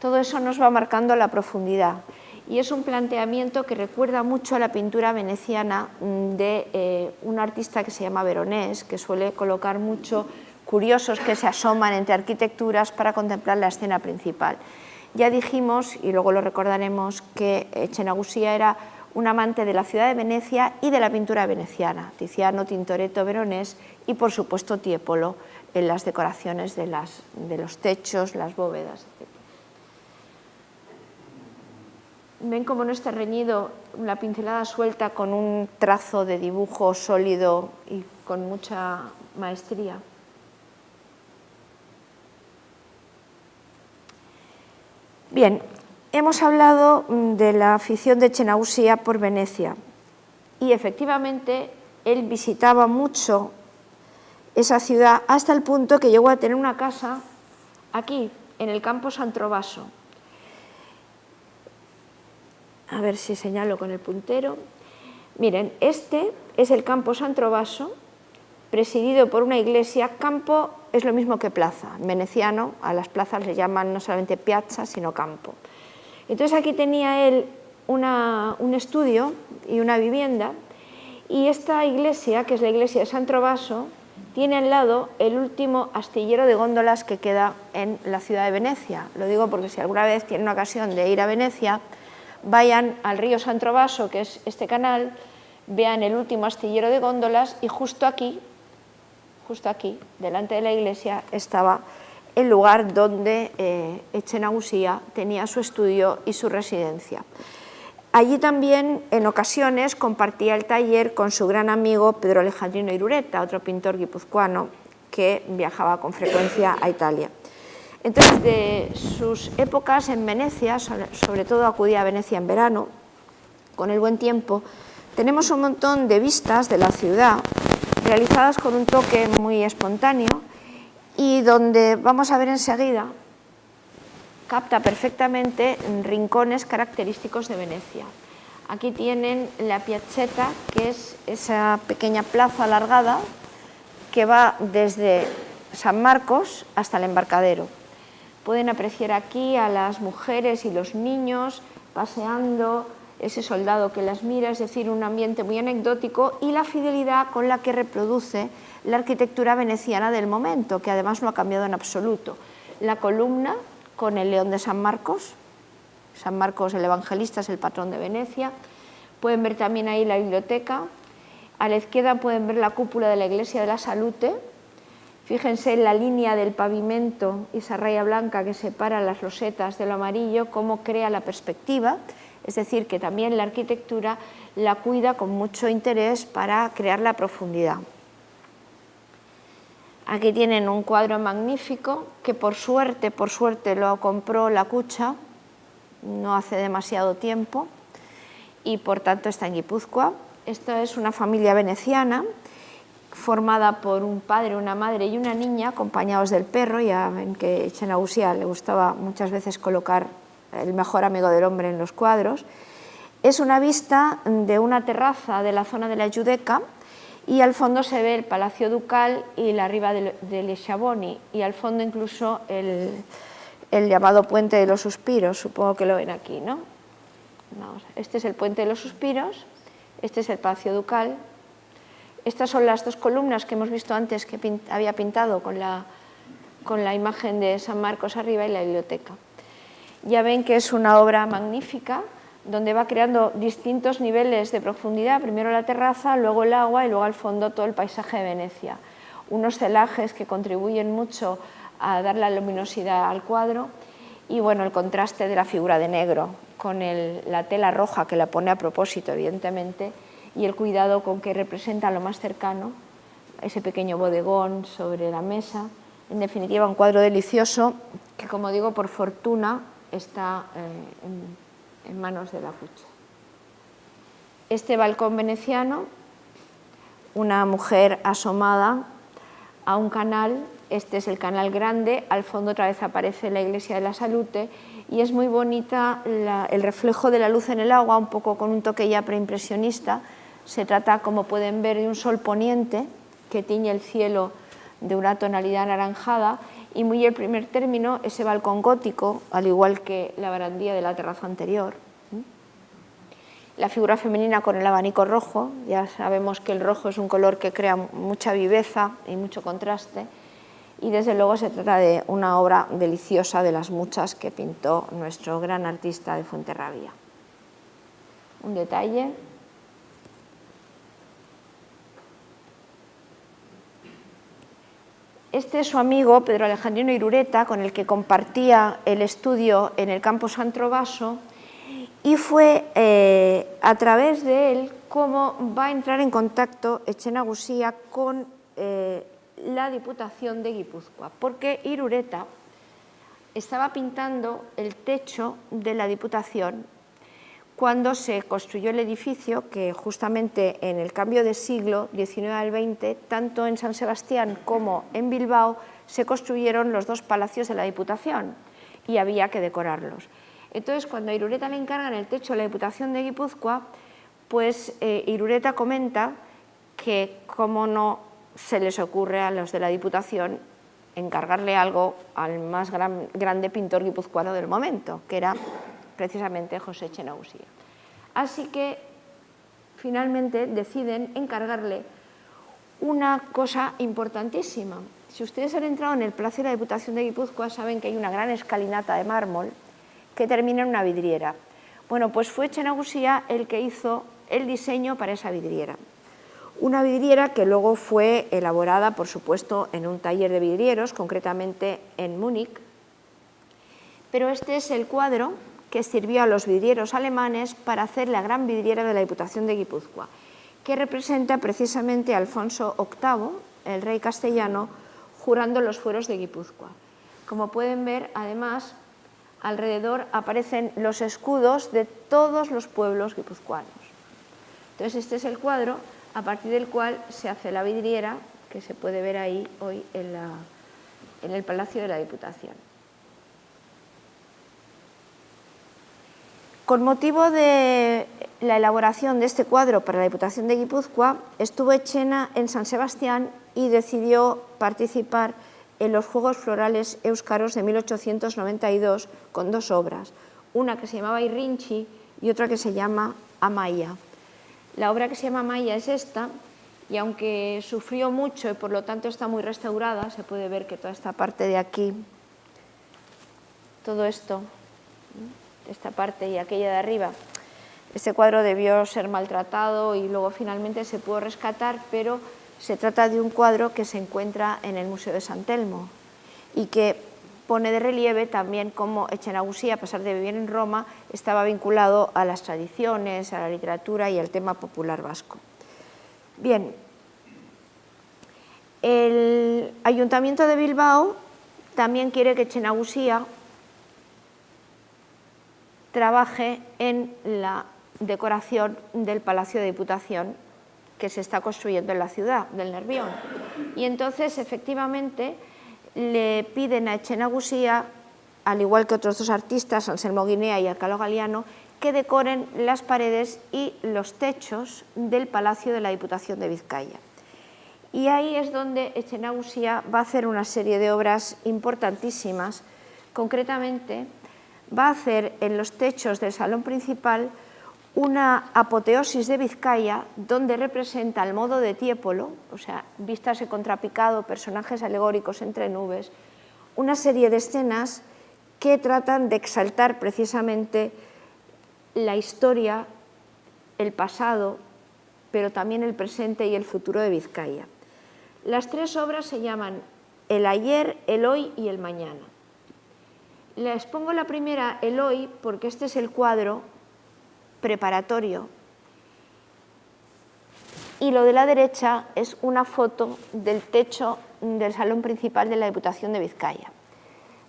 todo eso nos va marcando la profundidad. Y es un planteamiento que recuerda mucho a la pintura veneciana de un artista que se llama Veronés, que suele colocar mucho curiosos que se asoman entre arquitecturas para contemplar la escena principal. Ya dijimos, y luego lo recordaremos, que Etxenagusía era un amante de la ciudad de Venecia y de la pintura veneciana, Tiziano, Tintoretto, Veronés y, por supuesto, Tiepolo en las decoraciones de los techos, las bóvedas, etc. Ven cómo no está reñido la pincelada suelta con un trazo de dibujo sólido y con mucha maestría. Bien, hemos hablado de la afición de Etxenagusía por Venecia y efectivamente él visitaba mucho esa ciudad hasta el punto que llegó a tener una casa aquí, en el campo San Trovaso. A ver si señalo con el puntero. Miren, este es el campo San Trovaso, presidido por una iglesia, campo es lo mismo que plaza. En veneciano a las plazas le llaman no solamente piazza, sino campo. Entonces aquí tenía él un estudio y una vivienda, y esta iglesia, que es la iglesia de San Trovaso, tiene al lado el último astillero de góndolas que queda en la ciudad de Venecia. Lo digo porque si alguna vez tienen ocasión de ir a Venecia, vayan al río San Trovaso, que es este canal, vean el último astillero de góndolas, y justo aquí, delante de la iglesia, estaba el lugar donde Etxenagusia tenía su estudio y su residencia. Allí también, en ocasiones, compartía el taller con su gran amigo Pedro Alejandrino Irureta, otro pintor guipuzcoano que viajaba con frecuencia a Italia. Entonces, de sus épocas en Venecia, sobre todo acudía a Venecia en verano, con el buen tiempo, tenemos un montón de vistas de la ciudad realizadas con un toque muy espontáneo y donde vamos a ver enseguida capta perfectamente rincones característicos de Venecia. Aquí tienen la Piazzetta, que es esa pequeña plaza alargada que va desde San Marcos hasta el embarcadero. Pueden apreciar aquí a las mujeres y los niños paseando, ese soldado que las mira, es decir, un ambiente muy anecdótico, y la fidelidad con la que reproduce la arquitectura veneciana del momento, que además no ha cambiado en absoluto. La columna con el león de San Marcos el evangelista es el patrón de Venecia. Pueden ver también ahí la biblioteca. A la izquierda pueden ver la cúpula de la iglesia de la Salute. Fíjense en la línea del pavimento y esa raya blanca que separa las losetas de lo amarillo, cómo crea la perspectiva, es decir, que también la arquitectura la cuida con mucho interés para crear la profundidad. Aquí tienen un cuadro magnífico que por suerte lo compró la Cucha no hace demasiado tiempo y por tanto está en Guipúzcoa. Esta es una familia veneciana formada por un padre, una madre y una niña acompañados del perro. Ya ven que a Etxenagusia le gustaba muchas veces colocar el mejor amigo del hombre en los cuadros. Es una vista de una terraza de la zona de la Giudecca, y al fondo se ve el Palacio Ducal y la riva de Le Schiavoni, y al fondo incluso el llamado Puente de los Suspiros, supongo que lo ven aquí, ¿no? Este es el Puente de los Suspiros, este es el Palacio Ducal. Estas son las dos columnas que hemos visto antes que había pintado con la imagen de San Marcos arriba y la biblioteca. Ya ven que es una obra magnífica, donde va creando distintos niveles de profundidad, primero la terraza, luego el agua y luego al fondo todo el paisaje de Venecia. Unos celajes que contribuyen mucho a dar la luminosidad al cuadro y bueno, el contraste de la figura de negro con la tela roja que la pone a propósito, evidentemente, y el cuidado con que representa lo más cercano, ese pequeño bodegón sobre la mesa. En definitiva, un cuadro delicioso que, como digo, por fortuna está en manos de la Cucha. Este balcón veneciano, una mujer asomada a un canal, este es el canal grande, al fondo otra vez aparece la iglesia de la Salute y es muy bonita el reflejo de la luz en el agua, un poco con un toque ya preimpresionista. Se trata, como pueden ver, de un sol poniente que tiñe el cielo de una tonalidad anaranjada, y muy el primer término, ese balcón gótico, al igual que la barandilla de la terraza anterior. La figura femenina con el abanico rojo, ya sabemos que el rojo es un color que crea mucha viveza y mucho contraste, y desde luego se trata de una obra deliciosa de las muchas que pintó nuestro gran artista de Fuenterrabía. Un detalle. Este es su amigo Pedro Alejandrino Irureta, con el que compartía el estudio en el campo San Trovaso, y fue a través de él cómo va a entrar en contacto Etxenagusia con la Diputación de Guipúzcoa, porque Irureta estaba pintando el techo de la Diputación cuando se construyó el edificio, que justamente en el cambio de siglo XIX al XX, tanto en San Sebastián como en Bilbao, se construyeron los dos palacios de la Diputación y había que decorarlos. Entonces, cuando a Irureta le encargan el techo de la Diputación de Guipúzcoa, pues Irureta comenta que cómo no se les ocurre a los de la Diputación encargarle algo al más grande pintor guipuzcoano del momento, que era precisamente José Echeniaga. Así que finalmente deciden encargarle una cosa importantísima. Si ustedes han entrado en el Palacio de la Diputación de Guipúzcoa, saben que hay una gran escalinata de mármol que termina en una vidriera. Bueno, pues fue Echeniaga el que hizo el diseño para esa vidriera. Una vidriera que luego fue elaborada, por supuesto, en un taller de vidrieros, concretamente en Múnich. Pero este es el cuadro que sirvió a los vidrieros alemanes para hacer la gran vidriera de la Diputación de Guipúzcoa, que representa precisamente a Alfonso VIII, el rey castellano, jurando los fueros de Guipúzcoa. Como pueden ver, además, alrededor aparecen los escudos de todos los pueblos guipuzcoanos. Entonces, este es el cuadro a partir del cual se hace la vidriera, que se puede ver ahí hoy en el Palacio de la Diputación. Con motivo de la elaboración de este cuadro para la Diputación de Guipúzcoa, estuvo Echena en San Sebastián y decidió participar en los Juegos Florales Éuskaros de 1892 con dos obras, una que se llamaba Irrinchi y otra que se llama Amaya. La obra que se llama Amaya es esta, y aunque sufrió mucho y por lo tanto está muy restaurada, se puede ver que toda esta parte de aquí, todo esto, esta parte y aquella de arriba, este cuadro debió ser maltratado y luego finalmente se pudo rescatar, pero se trata de un cuadro que se encuentra en el Museo de San Telmo y que pone de relieve también cómo Echeniaga, a pesar de vivir en Roma, estaba vinculado a las tradiciones, a la literatura y al tema popular vasco. Bien, el Ayuntamiento de Bilbao también quiere que Echeniaga trabaje en la decoración del Palacio de Diputación que se está construyendo en la ciudad del Nervión. Y entonces, efectivamente, le piden a Echeniaga, al igual que otros dos artistas, Anselmo Guinea y Alcalá Galiano, que decoren las paredes y los techos del Palacio de la Diputación de Vizcaya. Y ahí es donde Echeniaga va a hacer una serie de obras importantísimas. Concretamente, va a hacer en los techos del salón principal una apoteosis de Vizcaya donde representa al modo de Tiepolo, o sea, vistas en contrapicado, personajes alegóricos entre nubes, una serie de escenas que tratan de exaltar precisamente la historia, el pasado, pero también el presente y el futuro de Vizcaya. Las tres obras se llaman El ayer, el hoy y el mañana. Les pongo la primera, el hoy, porque este es el cuadro preparatorio y lo de la derecha es una foto del techo del salón principal de la Diputación de Vizcaya.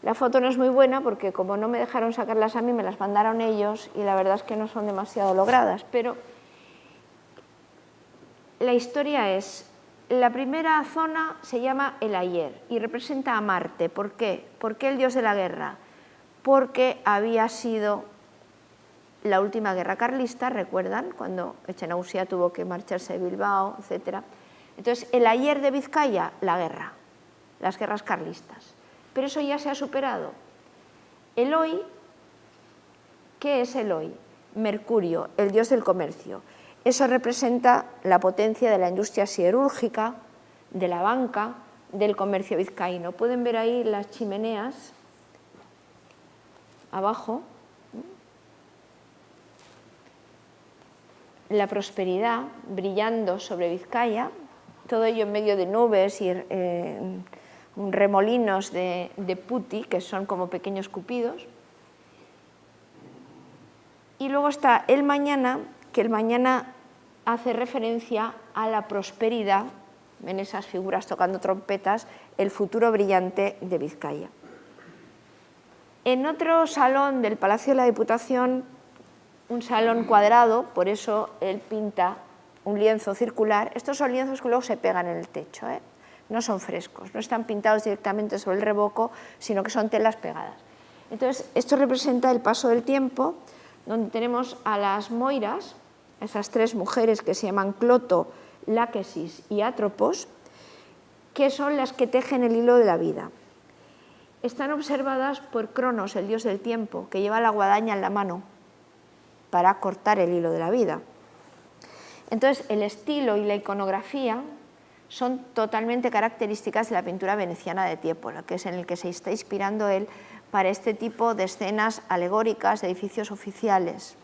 La foto no es muy buena porque como no me dejaron sacarlas a mí, me las mandaron ellos y la verdad es que no son demasiado logradas, pero la historia es, la primera zona se llama el ayer y representa a Marte. ¿Por qué? ¿Por qué el dios de la guerra? Porque había sido la última guerra carlista, recuerdan, cuando Echeniaga tuvo que marcharse de Bilbao, etc. Entonces, el ayer de Vizcaya, la guerra, las guerras carlistas. Pero eso ya se ha superado. El hoy, ¿qué es el hoy? Mercurio, el dios del comercio. Eso representa la potencia de la industria siderúrgica, de la banca, del comercio vizcaíno. Pueden ver ahí las chimeneas abajo. La prosperidad brillando sobre Vizcaya, todo ello en medio de nubes y remolinos de putti, que son como pequeños cupidos. Y luego está el mañana, que el mañana hace referencia a la prosperidad, en esas figuras tocando trompetas, el futuro brillante de Vizcaya. En otro salón del Palacio de la Diputación, un salón cuadrado, por eso él pinta un lienzo circular. Estos son lienzos que luego se pegan en el techo, no son frescos, no están pintados directamente sobre el revoco, sino que son telas pegadas. Entonces, esto representa el paso del tiempo, donde tenemos a las moiras, esas tres mujeres que se llaman Cloto, Láquesis y Atropos, que son las que tejen el hilo de la vida. Están observadas por Cronos, el dios del tiempo, que lleva la guadaña en la mano para cortar el hilo de la vida. Entonces, el estilo y la iconografía son totalmente características de la pintura veneciana de Tiepolo, que es en el que se está inspirando él para este tipo de escenas alegóricas de edificios oficiales.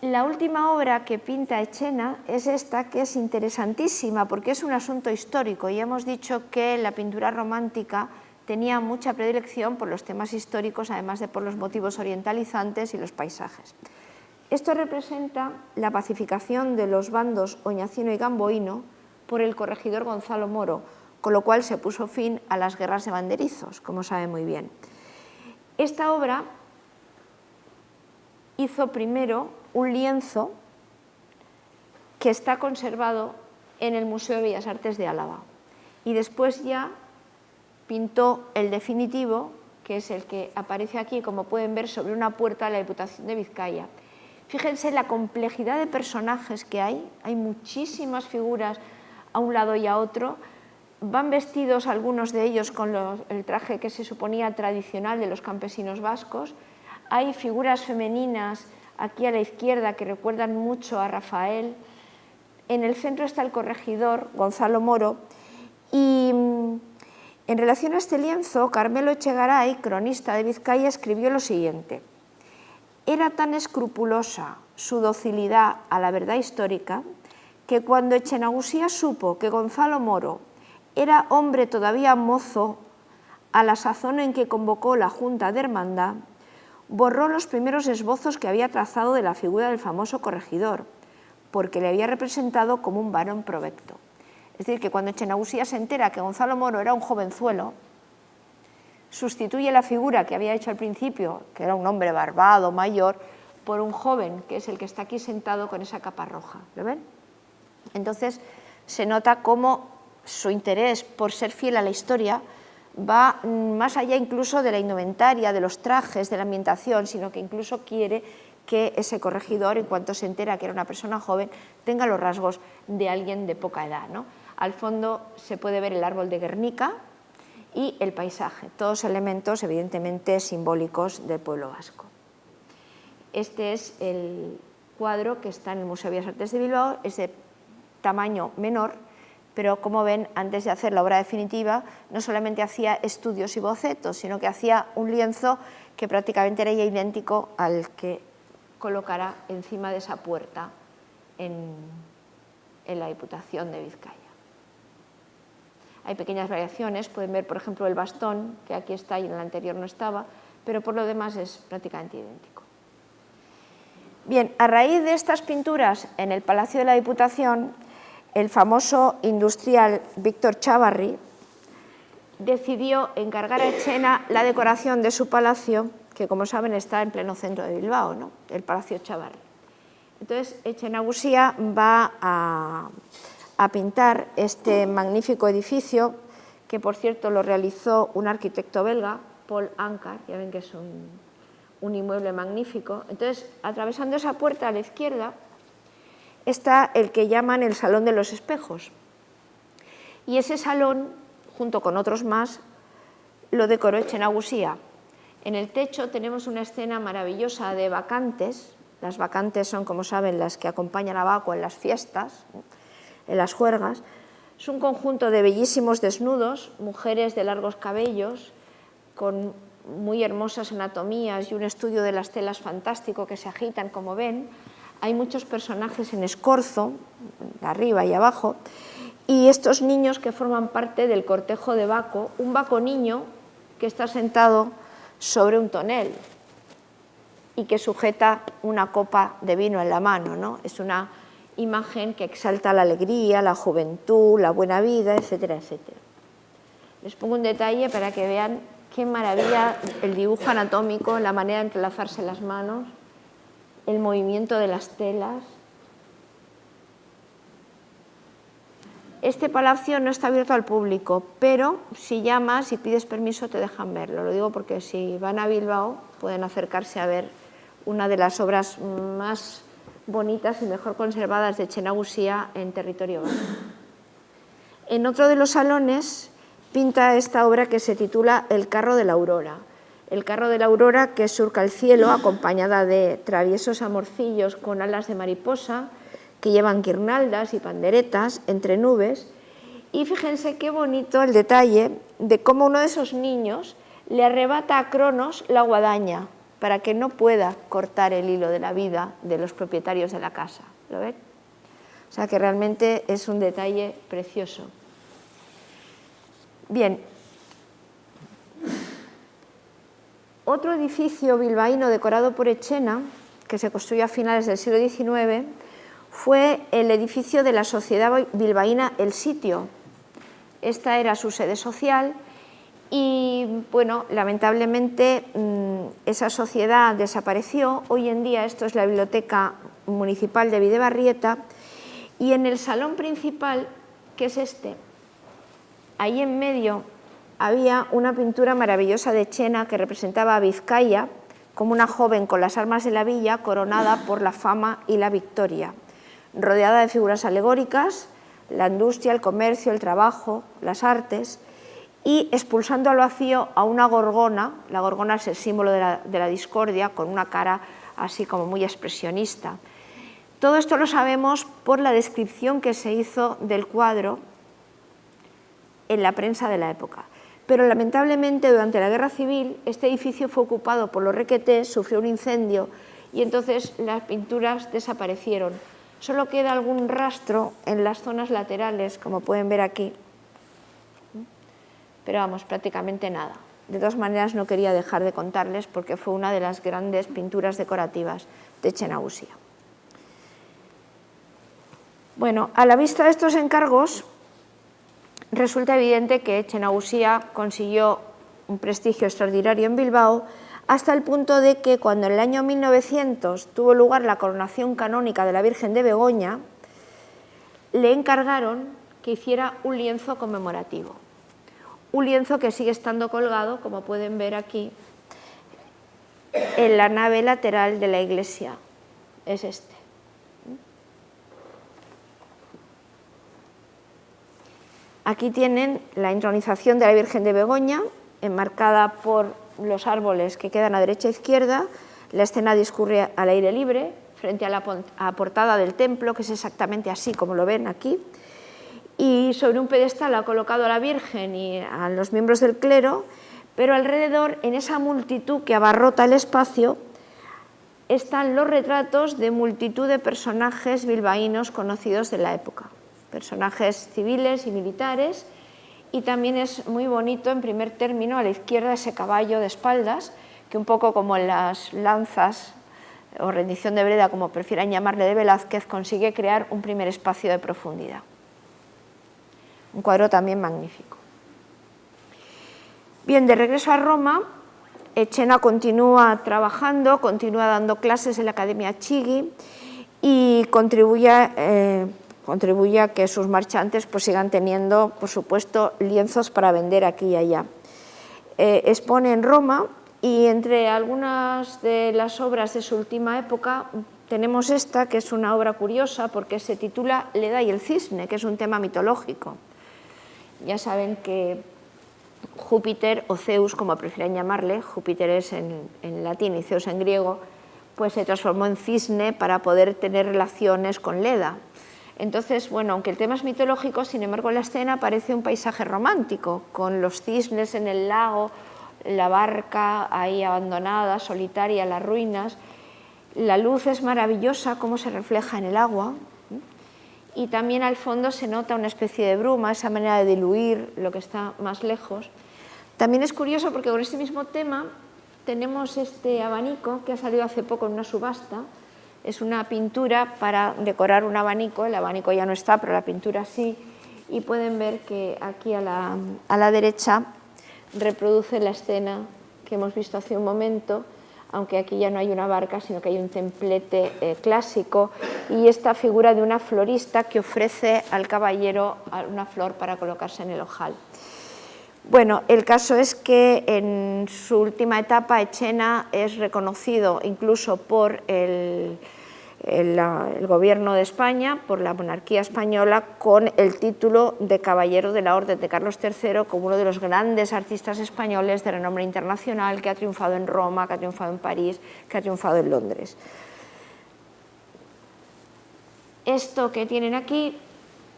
La última obra que pinta Etxena es esta, que es interesantísima porque es un asunto histórico, y hemos dicho que la pintura romántica tenía mucha predilección por los temas históricos, además de por los motivos orientalizantes y los paisajes. Esto representa la pacificación de los bandos oñacino y gamboíno por el corregidor Gonzalo Moro, con lo cual se puso fin a las guerras de banderizos, como sabe muy bien. Esta obra hizo primero un lienzo que está conservado en el Museo de Bellas Artes de Álava, y después ya pintó el definitivo, que es el que aparece aquí, como pueden ver, sobre una puerta de la Diputación de Vizcaya. Fíjense la complejidad de personajes que hay muchísimas figuras a un lado y a otro, van vestidos algunos de ellos con el traje que se suponía tradicional de los campesinos vascos, hay figuras femeninas aquí a la izquierda que recuerdan mucho a Rafael, en el centro está el corregidor Gonzalo Moro, y en relación a este lienzo, Carmelo Echegaray, cronista de Vizcaya, escribió lo siguiente: era tan escrupulosa su docilidad a la verdad histórica que cuando Echenagusía supo que Gonzalo Moro era hombre todavía mozo a la sazón en que convocó la Junta de Hermandad, borró los primeros esbozos que había trazado de la figura del famoso corregidor, porque le había representado como un varón provecto. Es decir, que cuando Echenagusía se entera que Gonzalo Moro era un jovenzuelo, sustituye la figura que había hecho al principio, que era un hombre barbado, mayor, por un joven, que es el que está aquí sentado con esa capa roja. ¿Lo ven? Entonces, se nota cómo su interés por ser fiel a la historia va más allá incluso de la indumentaria, de los trajes, de la ambientación, sino que incluso quiere que ese corregidor, en cuanto se entera que era una persona joven, tenga los rasgos de alguien de poca edad, ¿no? Al fondo se puede ver el árbol de Guernica y el paisaje, todos elementos evidentemente simbólicos del pueblo vasco. Este es el cuadro que está en el Museo de Bellas Artes de Bilbao, es de tamaño menor, pero como ven, antes de hacer la obra definitiva, no solamente hacía estudios y bocetos, sino que hacía un lienzo que prácticamente era ya idéntico al que colocará encima de esa puerta en la Diputación de Vizcaya. Hay pequeñas variaciones, pueden ver por ejemplo el bastón, que aquí está y en el anterior no estaba, pero por lo demás es prácticamente idéntico. Bien, a raíz de estas pinturas en el Palacio de la Diputación, el famoso industrial Víctor Chávarri decidió encargar a Etxena la decoración de su palacio, que como saben está en pleno centro de Bilbao, ¿no? El Palacio Chávarri. Entonces Echenagusía va a pintar este magnífico edificio, que por cierto lo realizó un arquitecto belga, Paul Ancar, ya ven que es un inmueble magnífico. Entonces, atravesando esa puerta a la izquierda está el que llaman el Salón de los Espejos, y ese salón, junto con otros más, lo decoró Echenagusía. En el techo tenemos una escena maravillosa de bacantes. Las bacantes son, como saben, las que acompañan a Baco en las fiestas, en las juergas. Es un conjunto de bellísimos desnudos, mujeres de largos cabellos, con muy hermosas anatomías y un estudio de las telas fantástico, que se agitan, como ven. Hay muchos personajes en escorzo, arriba y abajo, y estos niños que forman parte del cortejo de Baco, un Baco niño que está sentado sobre un tonel y que sujeta una copa de vino en la mano, ¿no? Es una imagen que exalta la alegría, la juventud, la buena vida, etcétera, etcétera. Les pongo un detalle para que vean qué maravilla el dibujo anatómico, la manera de entrelazarse las manos, el movimiento de las telas. Este palacio no está abierto al público, pero si llamas y pides permiso te dejan verlo. Lo digo porque si van a Bilbao pueden acercarse a ver una de las obras más bonitas y mejor conservadas de Echenagusía en territorio vasco. En otro de los salones pinta esta obra que se titula El carro de la aurora. El carro de la aurora que surca el cielo acompañada de traviesos amorcillos con alas de mariposa que llevan guirnaldas y panderetas entre nubes. Y fíjense qué bonito el detalle de cómo uno de esos niños le arrebata a Cronos la guadaña para que no pueda cortar el hilo de la vida de los propietarios de la casa. ¿Lo ven? O sea que realmente es un detalle precioso. Bien. Otro edificio bilbaíno decorado por Etxena, que se construyó a finales del siglo XIX, fue el edificio de la Sociedad Bilbaína El Sitio. Esta era su sede social y, bueno, lamentablemente esa sociedad desapareció. Hoy en día esto es la Biblioteca Municipal de Bidebarrieta y en el salón principal, que es este, ahí en medio había una pintura maravillosa de Etxena que representaba a Vizcaya como una joven con las armas de la villa coronada por la fama y la victoria, rodeada de figuras alegóricas, la industria, el comercio, el trabajo, las artes, y expulsando al vacío a una gorgona. La gorgona es el símbolo de la discordia, con una cara así como muy expresionista. Todo esto lo sabemos por la descripción que se hizo del cuadro en la prensa de la época. Pero lamentablemente durante la Guerra Civil este edificio fue ocupado por los requetés, sufrió un incendio y entonces las pinturas desaparecieron. Solo queda algún rastro en las zonas laterales, como pueden ver aquí, pero vamos, prácticamente nada. De todas maneras no quería dejar de contarles porque fue una de las grandes pinturas decorativas de Etxenagusia. Bueno, a la vista de estos encargos, resulta evidente que Etxenagusia consiguió un prestigio extraordinario en Bilbao hasta el punto de que cuando en el año 1900 tuvo lugar la coronación canónica de la Virgen de Begoña, le encargaron que hiciera un lienzo conmemorativo. Un lienzo que sigue estando colgado, como pueden ver aquí, en la nave lateral de la iglesia. Es este. Aquí tienen la entronización de la Virgen de Begoña, enmarcada por los árboles que quedan a derecha e izquierda. La escena discurre al aire libre, frente a la portada del templo, que es exactamente así como lo ven aquí. Y sobre un pedestal ha colocado a la Virgen y a los miembros del clero, pero alrededor, en esa multitud que abarrota el espacio, están los retratos de multitud de personajes bilbaínos conocidos de la época. Personajes civiles y militares, y también es muy bonito en primer término a la izquierda ese caballo de espaldas, que un poco como en las lanzas o rendición de Breda, como prefieran llamarle, de Velázquez, consigue crear un primer espacio de profundidad. Un cuadro también magnífico. Bien, de regreso a Roma, Etxena continúa trabajando, continúa dando clases en la Academia Chigi y contribuye a que sus marchantes pues sigan teniendo, por supuesto, lienzos para vender aquí y allá. Expone en Roma y entre algunas de las obras de su última época tenemos esta, que es una obra curiosa porque se titula Leda y el cisne, que es un tema mitológico. Ya saben que Júpiter, o Zeus, como prefieran llamarle, Júpiter es en latín y Zeus en griego, pues se transformó en cisne para poder tener relaciones con Leda. Entonces, bueno, aunque el tema es mitológico, sin embargo en la escena parece un paisaje romántico, con los cisnes en el lago, la barca ahí abandonada, solitaria, las ruinas. La luz es maravillosa, cómo se refleja en el agua, y también al fondo se nota una especie de bruma, esa manera de diluir lo que está más lejos. También es curioso porque con este mismo tema tenemos este abanico que ha salido hace poco en una subasta. Es una pintura para decorar un abanico, el abanico ya no está, pero la pintura sí, y pueden ver que aquí a la derecha reproduce la escena que hemos visto hace un momento, aunque aquí ya no hay una barca, sino que hay un templete clásico, y esta figura de una florista que ofrece al caballero una flor para colocarse en el ojal. Bueno, el caso es que en su última etapa Etxena es reconocido incluso por el Gobierno de España, por la monarquía española, con el título de Caballero de la Orden de Carlos III, como uno de los grandes artistas españoles de renombre internacional, que ha triunfado en Roma, que ha triunfado en París, que ha triunfado en Londres. Esto que tienen aquí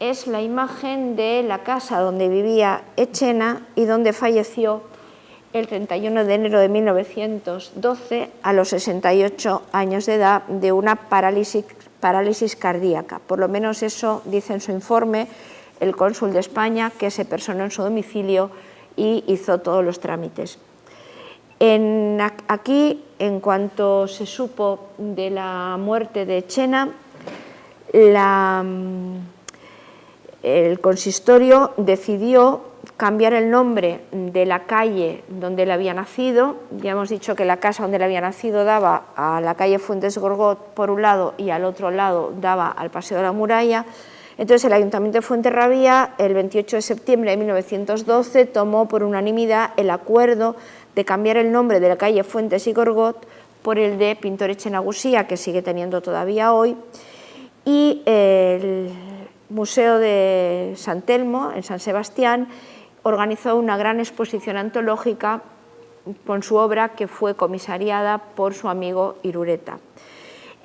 es la imagen de la casa donde vivía Etxena y donde falleció el 31 de enero de 1912 a los 68 años de edad de una parálisis cardíaca. Por lo menos eso dice en su informe el cónsul de España, que se personó en su domicilio y hizo todos los trámites. Aquí, en cuanto se supo de la muerte de Etxena, el consistorio decidió cambiar el nombre de la calle donde él había nacido. Ya hemos dicho que la casa donde él había nacido daba a la calle Fuentes Gorgot por un lado y al otro lado daba al Paseo de la Muralla. Entonces el Ayuntamiento de Fuenterrabía, el 28 de septiembre de 1912, tomó por unanimidad el acuerdo de cambiar el nombre de la calle Fuentes y Gorgot por el de Pintor Etxenagusía, que sigue teniendo todavía hoy, y el Museo de San Telmo, en San Sebastián, organizó una gran exposición antológica con su obra, que fue comisariada por su amigo Irureta.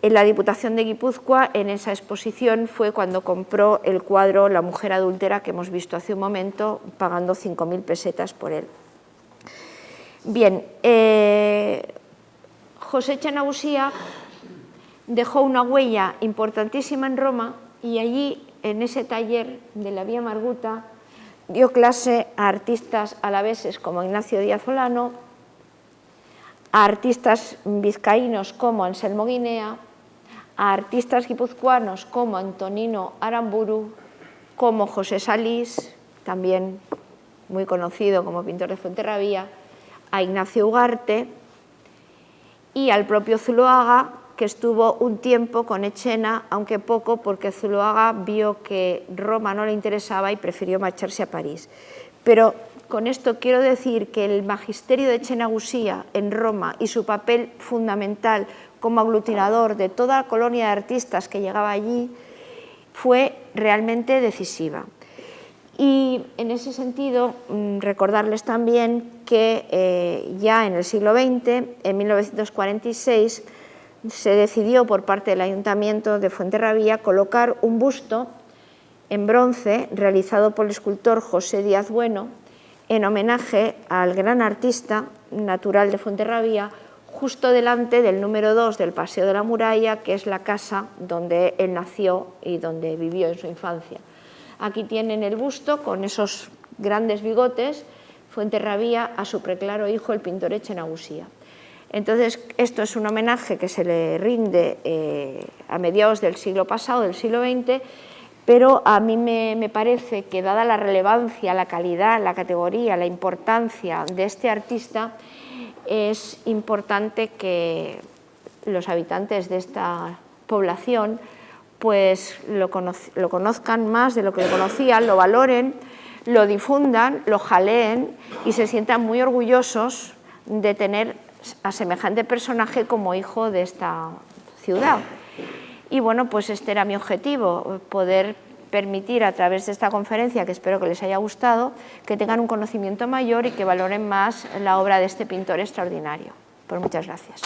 En la Diputación de Guipúzcoa, en esa exposición, fue cuando compró el cuadro La mujer adúltera, que hemos visto hace un momento, pagando 5.000 pesetas por él. Bien, José Etxenagusía dejó una huella importantísima en Roma y allí, en ese taller de la Vía Marguta, dio clase a artistas alaveses como Ignacio Díaz Olano, a artistas vizcaínos como Anselmo Guinea, a artistas guipuzcoanos como Antonino Aramburu, como José Salís, también muy conocido como pintor de Fuenterrabía, a Ignacio Ugarte y al propio Zuloaga, que estuvo un tiempo con Etxena, aunque poco, porque Zuloaga vio que Roma no le interesaba y prefirió marcharse a París. Pero con esto quiero decir que el magisterio de Etxenagusía en Roma y su papel fundamental como aglutinador de toda la colonia de artistas que llegaba allí fue realmente decisiva. Y en ese sentido, recordarles también que ya en el siglo XX, en 1946, se decidió por parte del Ayuntamiento de Fuenterrabía colocar un busto en bronce realizado por el escultor José Díaz Bueno en homenaje al gran artista natural de Fuenterrabía, justo delante del número 2 del Paseo de la Muralla, que es la casa donde él nació y donde vivió en su infancia. Aquí tienen el busto con esos grandes bigotes, Fuenterrabía a su preclaro hijo, el pintor Etxenagusía. Entonces, esto es un homenaje que se le rinde a mediados del siglo pasado, del siglo XX, pero a mí me parece que, dada la relevancia, la calidad, la categoría, la importancia de este artista, es importante que los habitantes de esta población pues lo conozcan más de lo que lo conocían, lo valoren, lo difundan, lo jaleen y se sientan muy orgullosos de tener a semejante personaje como hijo de esta ciudad. Y bueno, pues este era mi objetivo, poder permitir a través de esta conferencia, que espero que les haya gustado, que tengan un conocimiento mayor y que valoren más la obra de este pintor extraordinario. Pues muchas gracias.